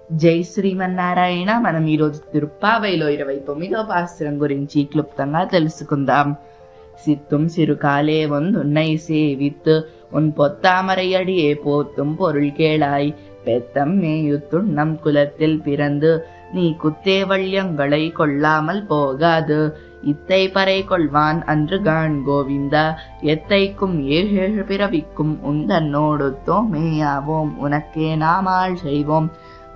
జై శ్రీమన్నారాయణ. మనం ఈరోజు తిరుప్పావైలో 29వ పాసురం గురించి క్లుప్తంగా తెలుసుకుందాం. சித்தும் சிறுகாலே ஒன்றுன்னை சேவித்து உன் பொத்தாமரையடியே போத்தும் பொருள் கேளாய். பெத்தம் மேயுத்துண்ணம் குலத்தில் பிறந்து நீ குத்தேவள்யங்களை கொள்ளாமல் போகாது. இத்தை பறை கொள்வான் அன்று கான் கோவிந்தா. எத்தைக்கும் ஏழு பிறவிக்கும் உந்தன்னோடு மேயாவோம் உனக்கே நாமாள் செய்வோம்.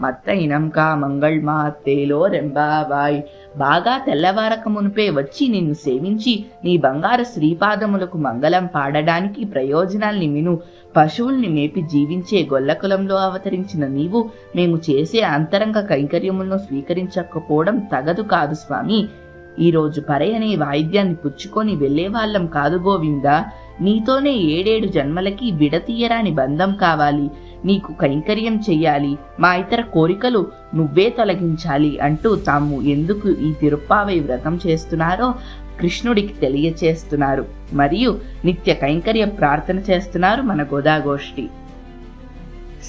మత్త ఇనం కామంగళ్ మాత్తేలోరెంబావాయ్. బాగా తెల్లవారక మునిపే వచ్చి నిన్ను సేవించి నీ బంగారు శ్రీపాదములకు మంగళం పాడడానికి ప్రయోజనాల్ని విను. పశువుల్ని మేపి జీవించే గొల్లకులంలో అవతరించిన నీవు మేము చేసే అంతరంగ కైంకర్యములను స్వీకరించకపోవడం తగదు కాదు స్వామి. ఈరోజు పరే అనే వాయిద్యాన్ని పుచ్చుకొని వెళ్లేవాళ్ళం కాదు గోవిందా. నీతోనే 7 జన్మలకి విడతీయరాని బంధం కావాలి. నీకు కైంకర్యం చెయ్యాలి. మా ఇతర కోరికలు నువ్వే తొలగించాలి అంటూ తాము ఎందుకు ఈ తిరుప్పావై వ్రతం చేస్తున్నారో కృష్ణుడికి తెలియచేస్తున్నారు. మరియు నిత్య కైంకర్య ప్రార్థన చేస్తున్నారు మన గోదాగోష్ఠి.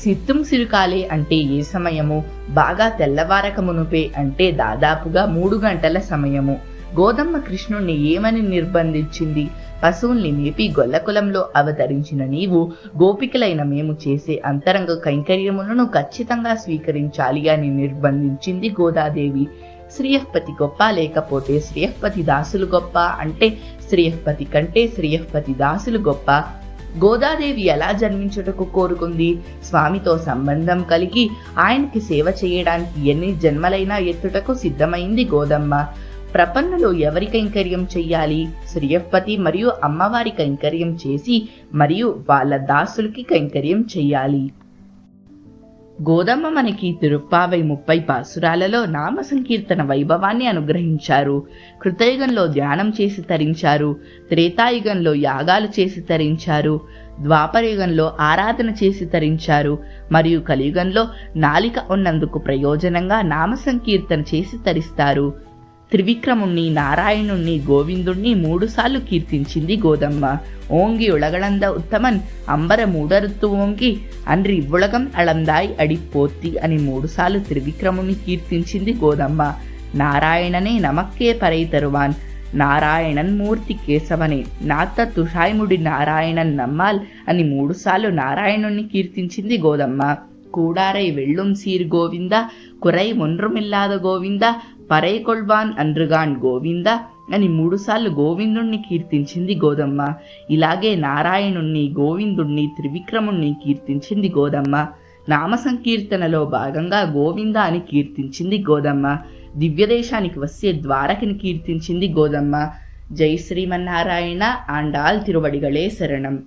సిత్తుం సిరుకాలే అంటే ఏ సమయము? బాగా తెల్లవారక మునుపే అంటే దాదాపుగా 3 గంటల సమయము. గోదమ్మ కృష్ణుణ్ణి ఏమని నిర్బంధించింది? పశువుల్ని మేపి గొల్లకులంలో అవతరించిన నీవు గోపికలైన మేము చేసే అంతరంగ కైంకర్యములను ఖచ్చితంగా స్వీకరించాలి అని నిర్బంధించింది గోదాదేవి. శ్రీయఃపతి గొప్ప లేకపోతే శ్రీయఃపతి దాసులు గొప్ప అంటే శ్రీయఃపతి కంటే శ్రీయఃపతి దాసులు గొప్ప. గోదాదేవి ఎలా జన్మించుటకు కోరుకుంది? స్వామితో సంబంధం కలిగి ఆయనకి సేవ చేయడానికి ఎన్ని జన్మలైనా ఎత్తుటకు సిద్ధమైంది గోదమ్మ. ప్రపన్నులు ఎవరి కైంకర్యం చెయ్యాలి? శ్రీయఃపతి మరియు అమ్మవారి కైంకర్యం చేసి మరియు వాళ్ళ దాసులకి కైంకర్యం చెయ్యాలి. గోదమ్మ మనకి తిరుప్పావై 30 పాసురాలలో నామ సంకీర్తన వైభవాన్ని అనుగ్రహించారు. కృతయుగంలో ధ్యానం చేసి తరించారు. త్రేతాయుగంలో యాగాలు చేసి తరించారు. ద్వాపరయుగంలో ఆరాధన చేసి తరించారు. మరియు కలియుగంలో నాలిక ఉన్నందుకు ప్రయోజనంగా నామ సంకీర్తన చేసి తరిస్తారు. త్రివిక్రముణ్ణి, నారాయణుణ్ణి, గోవిందుణ్ణి 3 సార్లు కీర్తించింది గోదమ్మ. ఓంగి ఉలగళంద ఉత్తమన్ అంబర మూడరుత్తు ఓంగి అన్రి ఉలగం అళందాయ్ అడిపోత్తి అని 3 సార్లు త్రివిక్రముని కీర్తించింది గోదమ్మ. నారాయణనే నమక్కే పరై తరువాన్, నారాయణన్ మూర్తి కేశవనే, నాత తుషాయముడి నారాయణన్ నమ్మాల్ అని 3 సార్లు నారాయణుణ్ణి కీర్తించింది గోదమ్మ. కూడారై వెళ్ళుం సీర్ గోవింద, కురై ఒన్రుమిల్లాద గోవింద, పరై కొల్వాన్ అన్రుగాన్ గోవింద అని 3 సార్లు గోవిందుణ్ణి కీర్తించింది గోదమ్మ. ఇలాగే నారాయణుణ్ణి, గోవిందుణ్ణి, త్రివిక్రముణ్ణి కీర్తించింది గోదమ్మ. నామ సంకీర్తనలో భాగంగా గోవింద అని కీర్తించింది గోదమ్మ. దివ్యదేశానికి వస్తే ద్వారకని కీర్తించింది గోదమ్మ. జై శ్రీమన్నారాయణ. ఆండాల్ తిరువడిగళే శరణం.